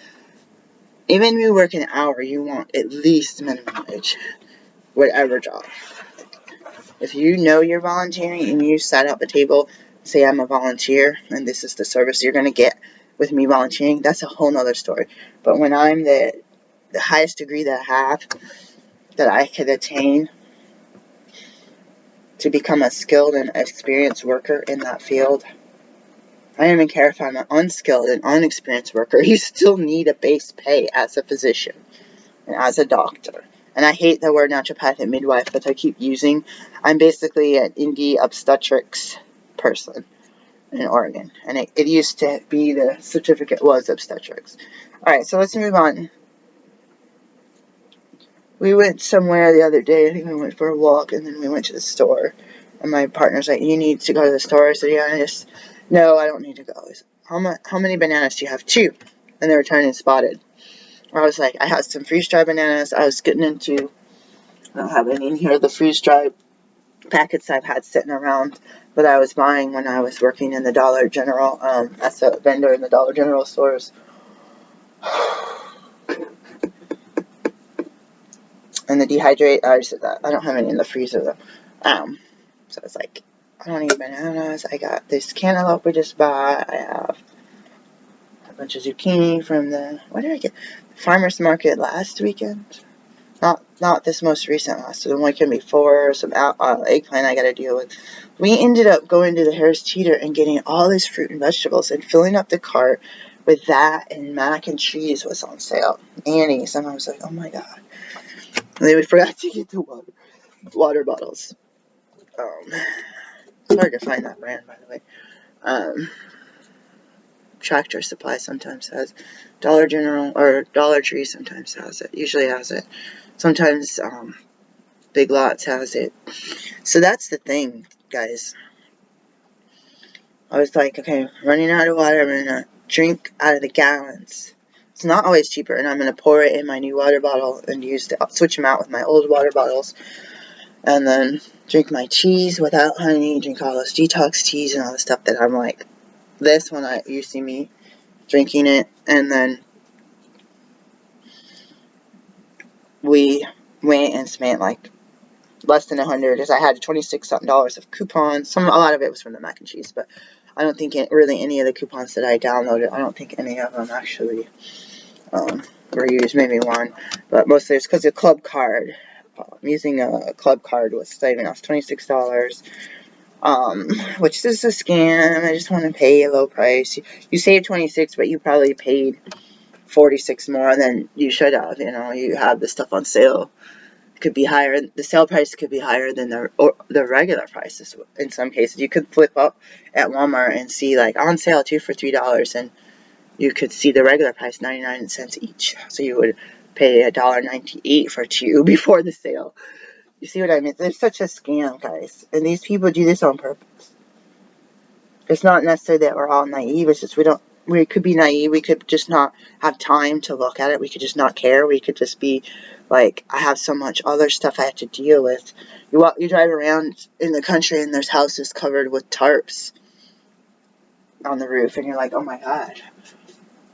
even if you work an hour, you want at least minimum wage, whatever job. If you know you're volunteering and you set up a table, say I'm a volunteer and this is the service you're going to get with me volunteering, that's a whole nother story. But when I'm the highest degree that I have, that I could attain to become a skilled and experienced worker in that field, I don't even care if I'm an unskilled and unexperienced worker, you still need a base pay as a physician and as a doctor. And I hate the word naturopath and midwife, but I keep using. I'm basically an indie obstetrics person in Oregon. And it used to be, the certificate was obstetrics. Alright, so let's move on. We went somewhere the other day. I think we went for a walk, and then we went to the store. And my partner's like, you need to go to the store. I said, yeah, no, I don't need to go. Said, how many bananas do you have? 2. And they were turned and spotted. I was like, I had some freeze-dried bananas. I was getting into, I don't have any in here, the freeze-dried packets I've had sitting around that I was buying when I was working in the Dollar General, as a vendor in the Dollar General stores. And the dehydrate, I just said that. I don't have any in the freezer though. So I was like, I don't need bananas. I got this cantaloupe we just bought. I have a bunch of zucchini from the, what did I get? Farmer's market last weekend. Not this most recent last, so the weekend before, some eggplant I gotta deal with. We ended up going to the Harris Teeter and getting all this fruit and vegetables and filling up the cart with that, and mac and cheese was on sale. Annie's, and I was like, oh my god. And then we forgot to get the water bottles. It's hard to find that brand, by the way. Tractor Supply sometimes has. Dollar General or Dollar Tree sometimes has it. Usually has it. Sometimes Big Lots has it. So that's the thing, guys. I was like, okay, running out of water. I'm going to drink out of the gallons. It's not always cheaper, and I'm going to pour it in my new water bottle and switch them out with my old water bottles. And then drink my teas without honey, drink all those detox teas and all the stuff that I'm like, this when you see me drinking it. And then we went and spent like less than $100, because I had $26 something of coupons. A lot of it was from the mac and cheese, but I don't think really any of the coupons that I downloaded, I don't think any of them actually were used. Maybe one, but mostly it's because of club card. Using a club card was saving us $26. Which is a scam. I just want to pay a low price. You save $26, but you probably paid $46 more than you should have. You know, you have this stuff on sale. It could be higher. The sale price could be higher than the regular prices. In some cases, you could flip up at Walmart and see like on sale 2 for $3, and you could see the regular price 99 cents each. So you would pay $1.98 for 2 before the sale. You see what I mean? It's such a scam, guys. And these people do this on purpose. It's not necessarily that we're all naive. It's just we don't we could be naive. We could just not have time to look at it. We could just not care. We could just be like, I have so much other stuff I have to deal with. You drive around in the country and there's houses covered with tarps on the roof, and you're like, oh my God,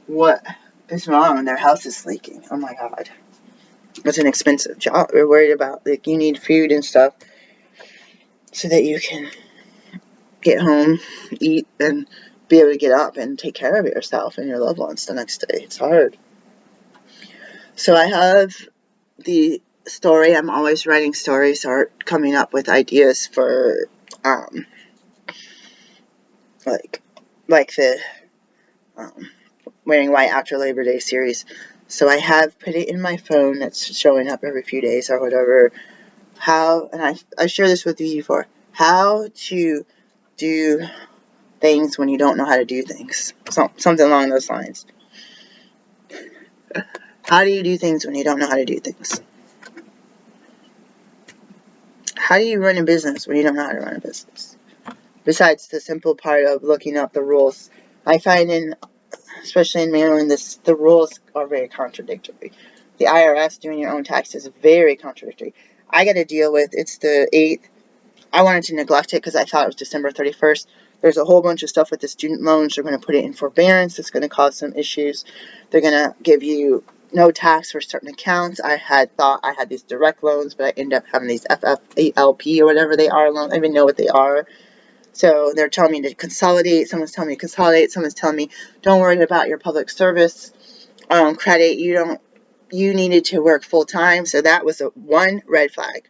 what is wrong? Their house is leaking. Oh my God. It's an expensive job. We're worried about, like, you need food and stuff so that you can get home, eat, and be able to get up and take care of yourself and your loved ones the next day. It's hard. So I have the story. I'm always writing stories or coming up with ideas for, like the Wearing White After Labor Day series. So I have put it in my phone. It's showing up every few days or whatever. And I shared this with you before, how to do things when you don't know how to do things. Something along those lines. How do you do things when you don't know how to do things? How do you run a business when you don't know how to run a business? Besides the simple part of looking up the rules. I find especially in Maryland, the rules are very contradictory. The IRS doing your own taxes is very contradictory. I got to deal with, it's the 8th. I wanted to neglect it because I thought it was December 31st. There's a whole bunch of stuff with the student loans. They're going to put it in forbearance. It's going to cause some issues. They're going to give you no tax for certain accounts. I had thought I had these direct loans, but I ended up having these FFALP or whatever they are loans. I don't even know what they are. So they're telling me to consolidate. Someone's telling me to consolidate. Someone's telling me, don't worry about your public service credit. You needed to work full time. So that was one red flag.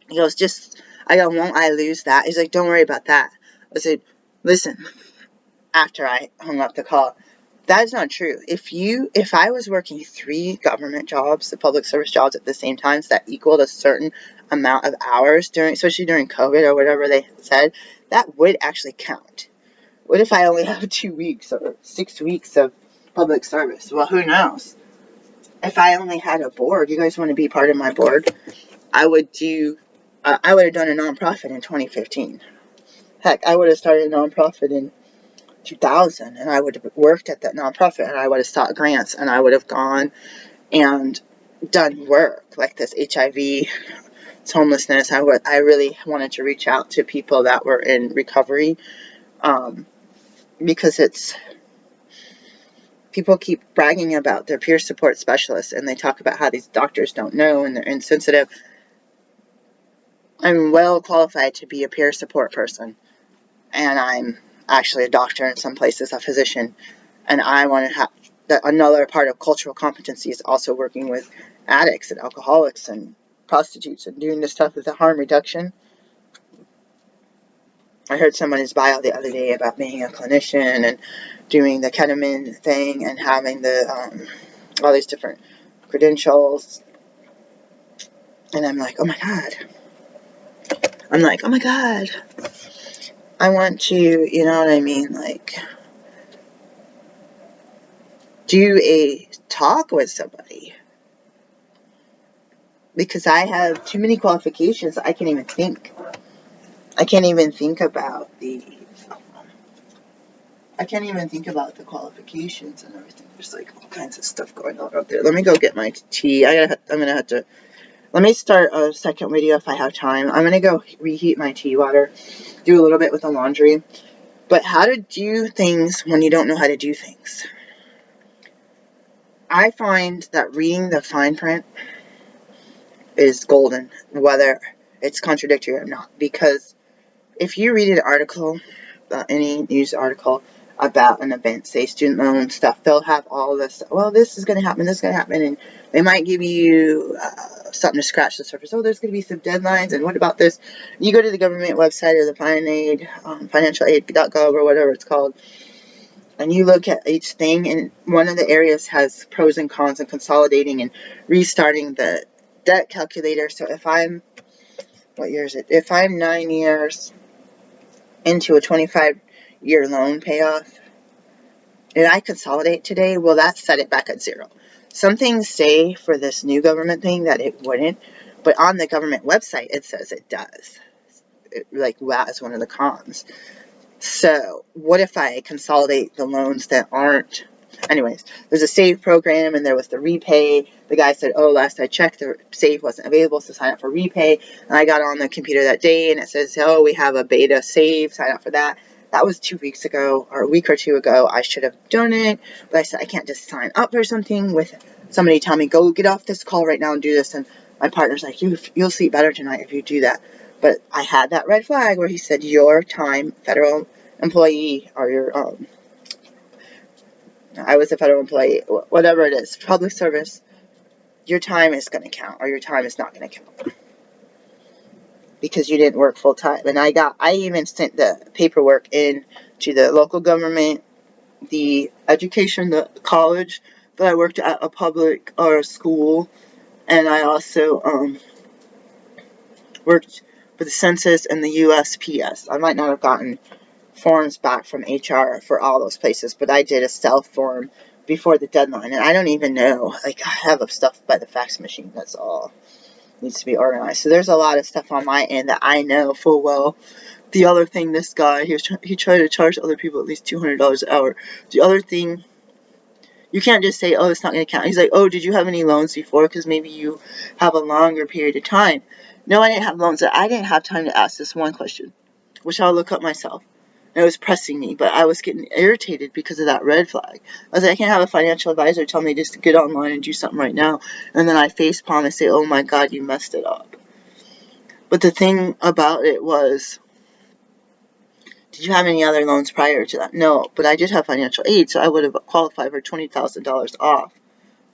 He goes, I go, won't I lose that? He's like, don't worry about that. I said, listen, after I hung up the call, that is not true. If I was working 3 government jobs, the public service jobs at the same time, so that equaled a certain amount of hours especially during COVID or whatever they said, that would actually count. What if I only have 2 weeks or 6 weeks of public service? Well, who knows? If I only had a board, you guys want to be part of my board? I would have done a nonprofit in 2015. Heck, I would have started a nonprofit in 2000, and I would have worked at that nonprofit, and I would have sought grants, and I would have gone and done work like this HIV, homelessness. I really wanted to reach out to people that were in recovery, because people keep bragging about their peer support specialists, and they talk about how these doctors don't know and they're insensitive. I'm well qualified to be a peer support person, and I'm actually a doctor, in some places a physician, and I want to have that. Another part of cultural competency is also working with addicts and alcoholics and prostitutes and doing this stuff with the harm reduction. I heard someone's bio the other day about being a clinician and doing the ketamine thing and having all these different credentials, and I'm like, oh my God. I want to, you know what I mean, like, do a talk with somebody, because I have too many qualifications. I can't even think. I can't even think about the qualifications and everything. There's like all kinds of stuff going on out there. Let me go get my tea. I'm gonna have to. Let me start a second video if I have time. I'm gonna go reheat my tea water, do a little bit with the laundry. But how to do things when you don't know how to do things. I find that reading the fine print is golden, whether it's contradictory or not. Because if you read an article, any news article about an event, say student loan stuff, they'll have all this, well, this is going to happen, this is going to happen, and they might give you something to scratch the surface. Oh, there's going to be some deadlines, and what about this? You go to the government website or the financialaid.gov or whatever it's called, and you look at each thing, and one of the areas has pros and cons and consolidating and restarting the debt calculator. So what year is it? If I'm 9 years into a 25-year loan payoff, and I consolidate today, well, that set it back at 0. Some things say for this new government thing that it wouldn't, but on the government website, it says it does. That is one of the cons. So what if I consolidate the loans that aren't? Anyways, there's a save program, and there was the repay. The guy said, oh, last I checked, the save wasn't available, so sign up for repay. And I got on the computer that day, and it says, oh, we have a beta save, sign up for that. That was 2 weeks ago, or a week or two ago. I should have done it, but I said I can't just sign up for something with somebody telling me, go get off this call right now and do this. And my partner's like, you'll sleep better tonight if you do that. But I had that red flag where he said, your time, federal employee, or your, I was a federal employee, whatever it is, public service, your time is going to count, or your time is not going to count. Because you didn't work full time. And I even sent the paperwork in to the local government, the education, the college, that I worked at a public or a school, and I also worked for the census and the USPS. I might not have gotten forms back from HR for all those places, but I did a self form before the deadline, and I don't even know, like, I have stuff by the fax machine, that's all needs to be organized. So there's a lot of stuff on my end that I know full well. The other thing, this guy, he tried to charge other people at least $200 an hour. The other thing, you can't just say, oh, it's not going to count. He's like, oh, did you have any loans before? Because maybe you have a longer period of time. No, I didn't have loans. I didn't have time to ask this one question, which I'll look up myself. And it was pressing me, but I was getting irritated because of that red flag. I was like, I can't have a financial advisor tell me just to get online and do something right now. And then I facepalm and say, oh my God, you messed it up. But the thing about it was, did you have any other loans prior to that? No, but I did have financial aid, so I would have qualified for $20,000 off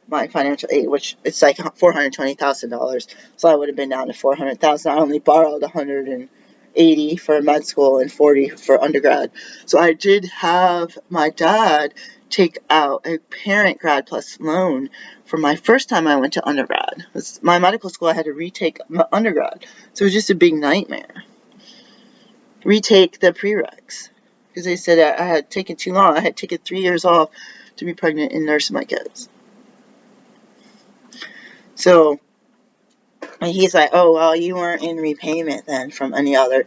my financial aid, which it's like $420,000. So I would have been down to $400,000. I only borrowed $180 for med school and $40 for undergrad. So I did have my dad take out a parent grad plus loan for my first time I went to undergrad. My medical school, I had to retake my undergrad, so it was just a big nightmare. Retake the prereqs because they said I had taken too long. I had taken 3 years off to be pregnant and nurse my kids. So he's like, oh, well, you weren't in repayment then from any other.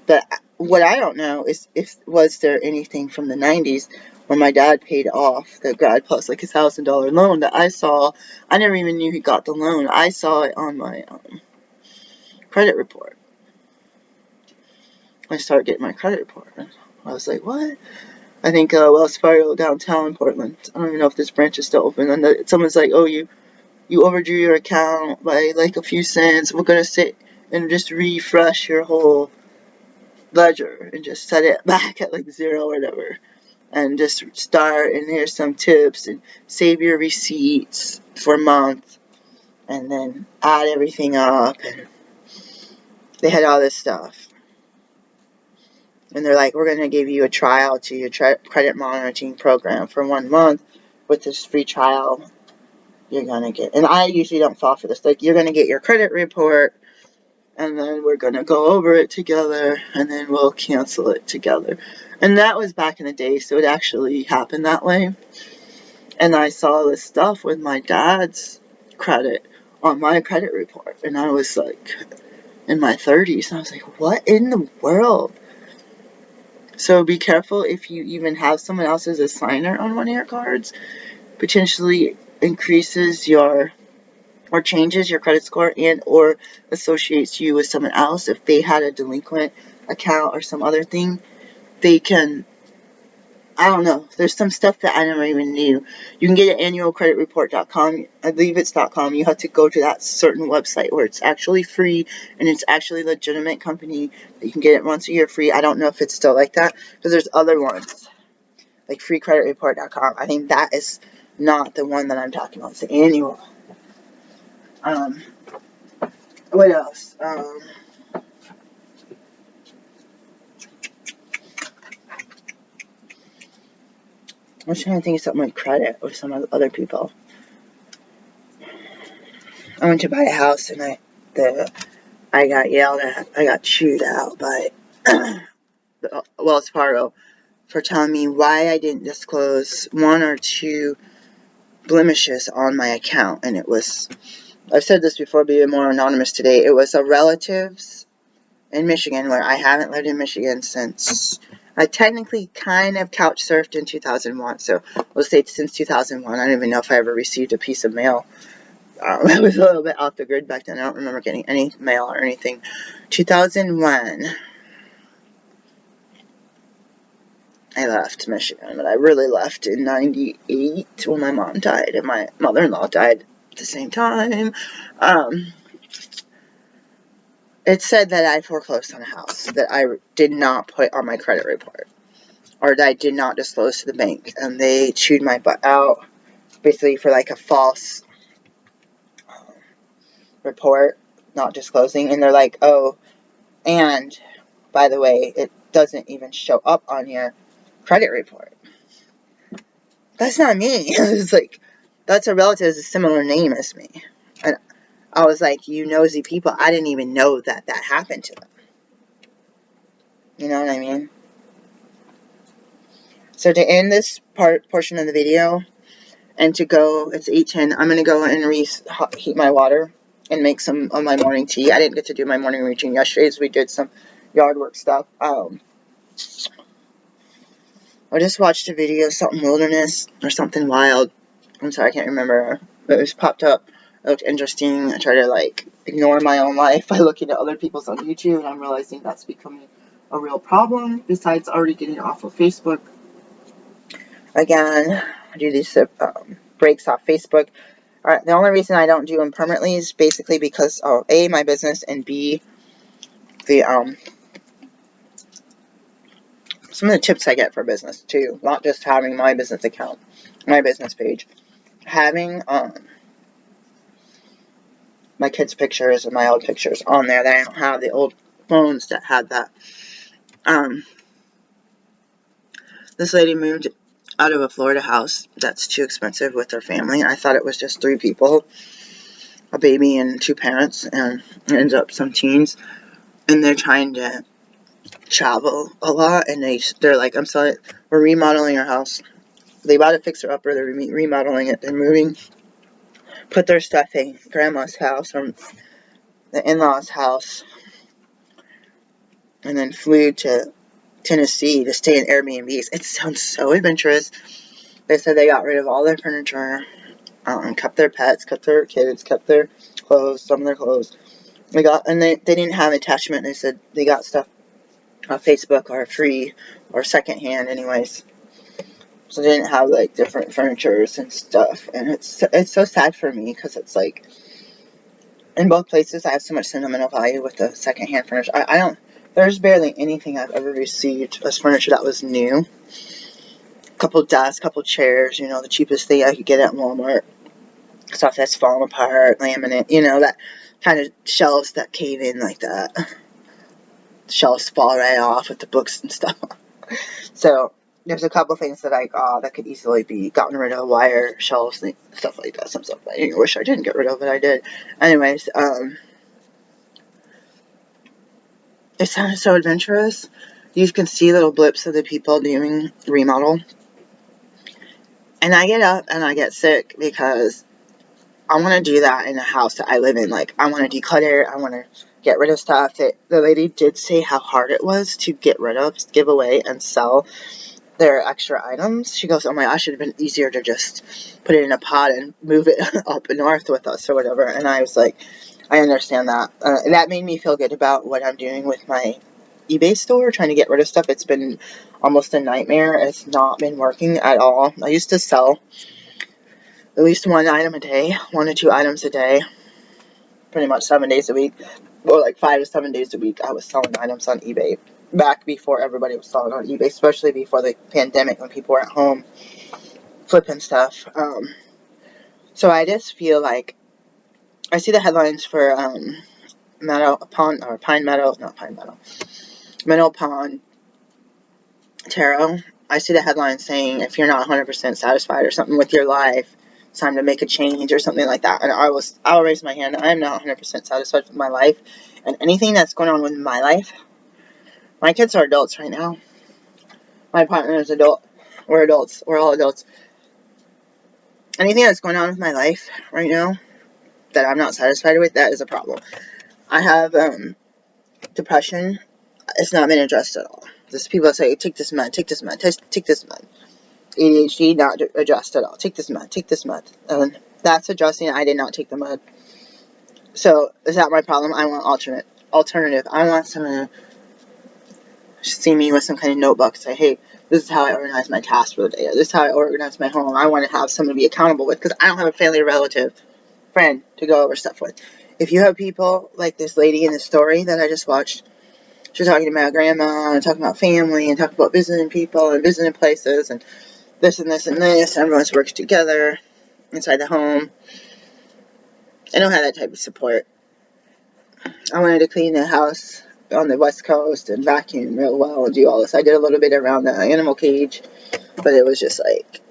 But what I don't know is was there anything from the 90s where my dad paid off the grad plus, like, $1,000 loan that I saw. I never even knew he got the loan. I saw it on my credit report. I started getting my credit report. I was like, what? I think Wells Fargo downtown in Portland. I don't even know if this branch is still open. And someone's like, oh, you overdrew your account by like a few cents. We're going to sit and just refresh your whole ledger and just set it back at like 0 or whatever. And just start, and here's some tips, and save your receipts for a month. And then add everything up. And they had all this stuff. And they're like, we're going to give you a trial to your credit monitoring program for 1 month. With this free trial, you're going to get, and I usually don't fall for this, like, you're going to get your credit report, and then we're going to go over it together, and then we'll cancel it together. And that was back in the day, so it actually happened that way. And I saw this stuff with my dad's credit on my credit report, and I was like in my 30s, and I was like, what in the world? So be careful if you even have someone else as a signer on one of your cards. Potentially increases your, or changes your credit score, and or associates you with someone else. If they had a delinquent account or some other thing, they can, I don't know, there's some stuff that I never even knew. You can get it at annualcreditreport.com. I believe it's .com. You have to go to that certain website where it's actually free, and it's actually a legitimate company that you can get it once a year free. I don't know if it's still like that, because there's other ones, like freecreditreport.com. I think that is not the one that I'm talking about. It's the annual. What else? I was trying to think of something like credit or some other people. I went to buy a house, and I got yelled at. I got chewed out by Wells Fargo for telling me why I didn't disclose 1 or 2 blemishes on my account. And it was, I've said this before, being more anonymous today, it was a relative's in Michigan, where I haven't lived in Michigan since I technically kind of couch surfed in 2001, so we'll say since 2001. I don't even know if I ever received a piece of mail. I was a little bit off the grid back then. I don't remember getting any mail or anything. 2001, I left Michigan, but I really left in 98 when my mom died and my mother-in-law died at the same time. It said that I foreclosed on a house that I did not put on my credit report, or that I did not disclose to the bank, and they chewed my butt out, basically for like a false report, not disclosing, and they're like, oh, and, by the way, it doesn't even show up on your credit report. That's not me. It's like, that's a relative with a similar name as me. And I was like, you nosy people, I didn't even know that that happened to them. You know what I mean? So to end this portion of the video, and to go, it's 8:10, I'm going to go and reheat my water and make some of my morning tea. I didn't get to do my morning routine yesterday, so we did some yard work stuff. I just watched a video, something wilderness, or something wild. I'm sorry, I can't remember. But it was popped up. It looked interesting. I try to, like, ignore my own life by looking at other people's on YouTube, and I'm realizing that's becoming a real problem, besides already getting off of Facebook. Again, I do these breaks off Facebook. Alright, the only reason I don't do them permanently is basically because, A, my business, and B, some of the tips I get for business, too. Not just having my business account, my business page. Having, my kids' pictures and my old pictures on there. That I don't have the old phones that had that. This lady moved out of a Florida house that's too expensive with her family. I thought it was just 3 people, a baby and 2 parents, and it ends up some teens. And they're trying to travel a lot, and they're like, I'm sorry, we're remodeling our house. They bought a fixer-upper, they're remodeling it, they're moving, put their stuff in grandma's house, or the in-laws' house, and then flew to Tennessee to stay in Airbnbs. It sounds so adventurous. They said they got rid of all their furniture, kept their pets, kept their kids, kept their clothes, some of their clothes. They didn't have attachment. They said they got stuff on Facebook or free or secondhand anyways. So they didn't have like different furnitures and stuff. And it's so sad for me because it's like, in both places I have so much sentimental value with the secondhand furniture. There's barely anything I've ever received as furniture that was new. Couple desks, couple chairs, the cheapest thing I could get at Walmart. Stuff that's fallen apart, laminate, that kind of shelves that cave in like that. Shelves fall right off with the books and stuff. So there's a couple things that that could easily be gotten rid of, wire shelves, stuff like that. Some stuff I wish I didn't get rid of, but I did. Anyways, it sounded so adventurous. You can see little blips of the people doing remodel. And I get up and I get sick because I want to do that in the house that I live in. Like, I want to declutter. I want to get rid of stuff. The lady did say how hard it was to get rid of, give away, and sell their extra items. She goes, oh my gosh, it would have been easier to just put it in a pot and move it up north with us or whatever. And I was like, I understand that. And that made me feel good about what I'm doing with my eBay store, trying to get rid of stuff. It's been almost a nightmare. It's not been working at all. I used to sell at least 1 item a day, 1 to 2 items a day, pretty much 7 days a week, or like 5 to 7 days a week. I was selling items on eBay back before everybody was selling on eBay, especially before the pandemic when people were at home flipping stuff. So I just feel like I see the headlines for Meadow Pond Tarot. I see the headline saying if you're not 100% satisfied or something with your life, it's time to make a change or something like that. And I'll raise my hand. I am not 100% satisfied with my life, and anything that's going on with my life. My kids are adults right now. My partner is adult. We're adults. We're all adults. Anything that's going on with my life right now that I'm not satisfied with, that is a problem. I have depression. It's not been addressed at all. There's people that say, take this med, take this med, take this med. ADHD, not addressed at all. Take this med, take this med. And that's addressing. I did not take the med. So, is that my problem? I want alternative. I want someone to see me with some kind of notebook, say, hey, this is how I organize my tasks for the day. This is how I organize my home. I want to have someone to be accountable with, because I don't have a family or relative friend to go over stuff with. If you have people like this lady in the story that I just watched, she was talking about grandma and talking about family and talking about visiting people and visiting places and this and this and this. Everyone's works together inside the home. I don't have that type of support. I wanted to clean the house on the West Coast and vacuum real well and do all this. I did a little bit around the animal cage, but it was just like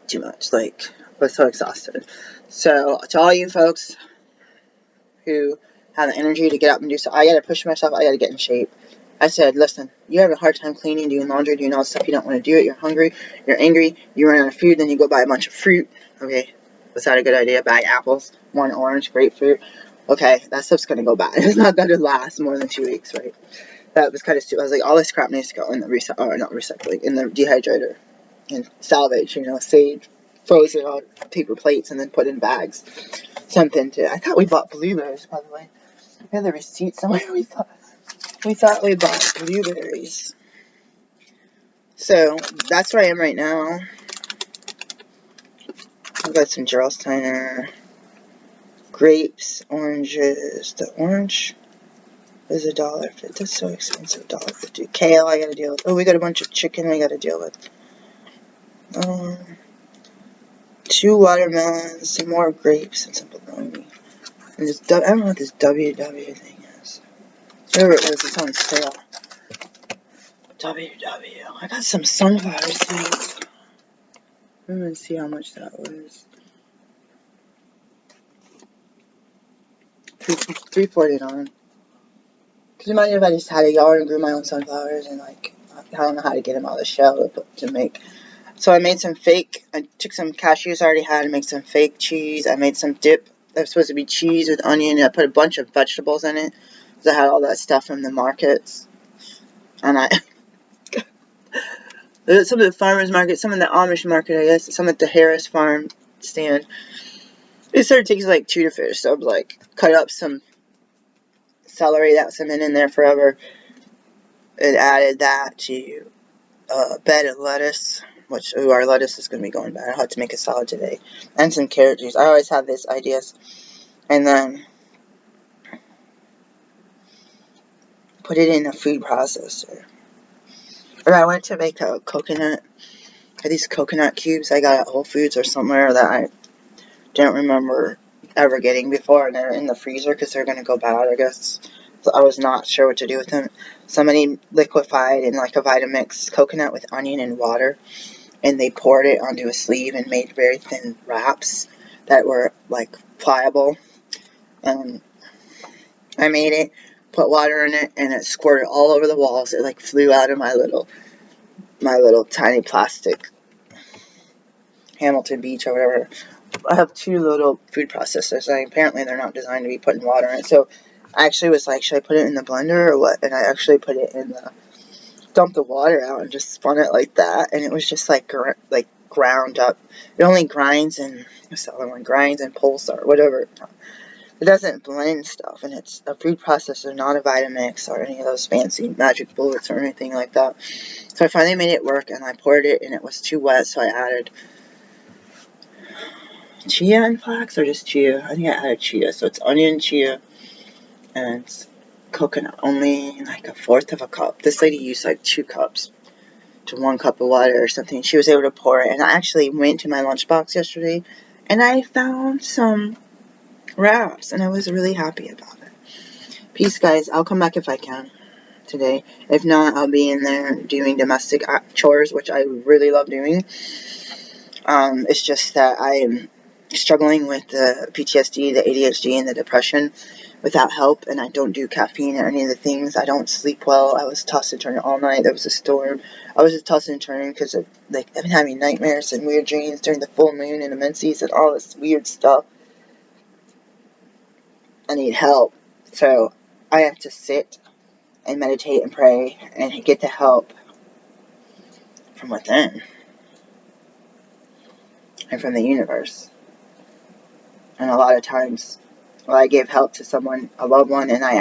too much. Like, I was so exhausted. So, to all you folks who have the energy to get up and do stuff, I gotta push myself, I gotta get in shape. I said, listen, you have a hard time cleaning, doing laundry, doing all this stuff, you don't want to do it, you're hungry, you're angry, you run out of food, then you go buy a bunch of fruit. Okay, was that a good idea? Buy apples, 1 orange, grapefruit. Okay, that stuff's gonna go bad. It's not gonna last more than 2 weeks, right? That was kind of stupid. I was like, all this crap needs to go in the in the dehydrator. And salvage, sage, frozen on paper plates, and then put in bags. Something to, I thought we bought blueberries, by the way. We had the receipt somewhere. We thought we bought blueberries. So, that's where I am right now. I've got some Gerolsteiner grapes, oranges. The orange is $1.50. That's so expensive, $1.50. Kale I gotta deal with. Oh, we got a bunch of chicken we gotta deal with. 2 watermelons, some more grapes, and some bologna. And this, I don't know what this WW thing is. Whatever it is, it's on sale. WW. I got some sunflower seeds. I'm gonna see how much that was. $3.49. Cause imagine if I just had a yard and grew my own sunflowers and like I don't know how to get them out of the shell to make. So I made some fake. I took some cashews I already had and made some fake cheese. I made some dip that was supposed to be cheese with onion. And I put a bunch of vegetables in it because I had all that stuff from the markets. And some of the farmers market, some of the Amish market, I guess, some at the Harris farm stand. It started taking like tuna fish, so I was like, cut up some celery that's been in there forever, and added that to a bed of lettuce, which, our lettuce is going to be going bad. I'll have to make a salad today, and some carrot juice. I always have these ideas, and then put it in a food processor. Or I went to make a coconut. I had these coconut cubes I got at Whole Foods or somewhere that I don't remember ever getting before, and they're in the freezer because they're going to go bad, I guess. So I was not sure what to do with them. Somebody liquefied in like a Vitamix coconut with onion and water, and they poured it onto a sleeve and made very thin wraps that were like pliable. And I made it, put water in it, and it squirted all over the walls. It like flew out of my little tiny plastic Hamilton Beach or whatever. I have 2 little food processors, and apparently they're not designed to be putting water in it. So I actually was like, should I put it in the blender or what? And I actually put it in the, dumped the water out and just spun it like that, and it was just like ground up. It only grinds and, what's the other one? Grinds and Pulsar, whatever. It doesn't blend stuff, and it's a food processor, not a Vitamix or any of those fancy magic bullets or anything like that. So I finally made it work, and I poured it, and it was too wet, so I added chia and flax, or just chia? I think I added chia, so it's onion, chia, and it's coconut. Only like 1/4 of a cup. This lady used like 2 cups to 1 cup of water or something. She was able to pour it, and I actually went to my lunchbox yesterday, and I found some wraps, and I was really happy about it. Peace, guys. I'll come back if I can today. If not, I'll be in there doing domestic chores, which I really love doing. It's just that I am struggling with the PTSD, the ADHD, and the depression without help, and I don't do caffeine or any of the things. I don't sleep well. I was tossing and turning all night. There was a storm. I was just tossing and turning because of, like, I've been having nightmares and weird dreams during the full moon and the menses and all this weird stuff. I need help. So I have to sit and meditate and pray and get the help from within and from the universe. And a lot of times, well, I gave help to someone, a loved one, and I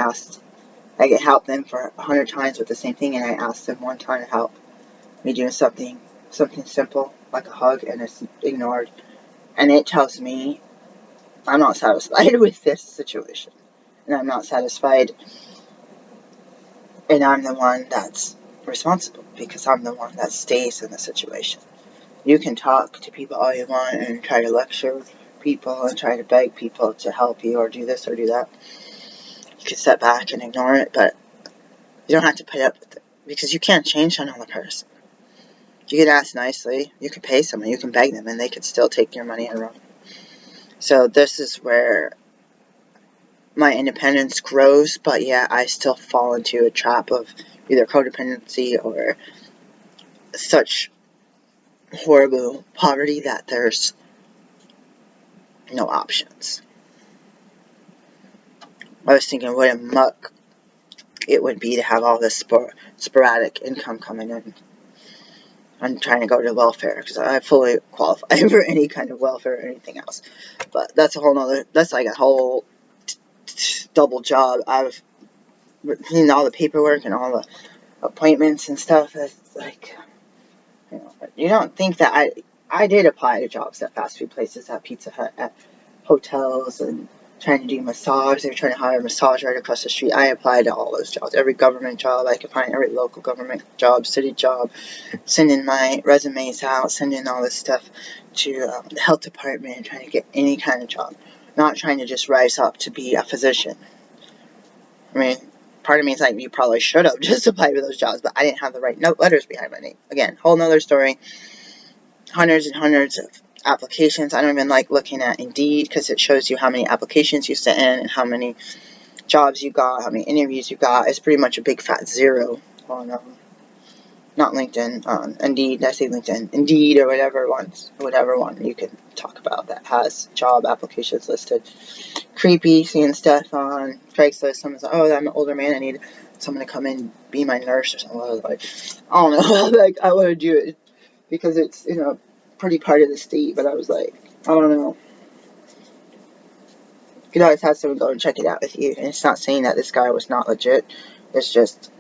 could help them for 100 times with the same thing, and I asked them one time to help me do something simple, like a hug, and it's ignored. And it tells me I'm not satisfied with this situation. And I'm not satisfied, and I'm the one that's responsible, because I'm the one that stays in the situation. You can talk to people all you want and try to lecture people and try to beg people to help you or do this or do that. You can step back and ignore it, but you don't have to put up with it, because you can't change another person. You can ask nicely, you can pay someone, you can beg them, and they can still take your money and run. So this is where my independence grows, but yeah, I still fall into a trap of either codependency or such horrible poverty that there's no options. I was thinking what a muck it would be to have all this sporadic income coming in. I'm trying to go to welfare because I fully qualify for any kind of welfare or anything else. But that's a whole nother, that's like a whole double job. I've seen all the paperwork and all the appointments and stuff. It's like, you don't think that I did apply to jobs at fast food places, at Pizza Hut, at hotels, and trying to do massage. They were trying to hire a massage right across the street. I applied to all those jobs. Every government job I could find, every local government job, city job, sending my resumes out, sending all this stuff to the health department, and trying to get any kind of job. Not trying to just rise up to be a physician. I mean, part of me is like, you probably should have just applied for those jobs, but I didn't have the right note letters behind my name. Again, whole nother story. Hundreds and hundreds of applications. I don't even like looking at Indeed because it shows you how many applications you sent in and how many jobs you got, how many interviews you got. It's pretty much a big fat zero on, not LinkedIn, on Indeed. I say LinkedIn, Indeed, or whatever one you can talk about that has job applications listed. Creepy seeing stuff on Craigslist. Someone's like, oh, I'm an older man, I need someone to come in, be my nurse or something. I was like, I don't know, like, I want to do it because it's, pretty part of the state, but I was like, I don't know. You could always have someone go and check it out with you, and it's not saying that this guy was not legit. It's just,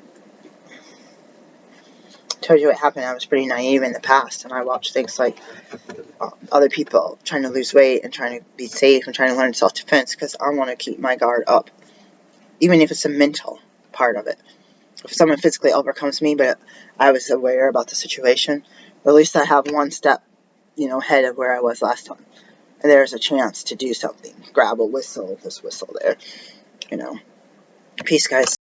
told you what happened. I was pretty naive in the past, and I watched things like other people trying to lose weight and trying to be safe and trying to learn self-defense, because I want to keep my guard up, even if it's a mental part of it. If someone physically overcomes me, but I was aware about the situation, at least I have one step, ahead of where I was last time. And there's a chance to do something. Grab a whistle, this whistle there, Peace, guys.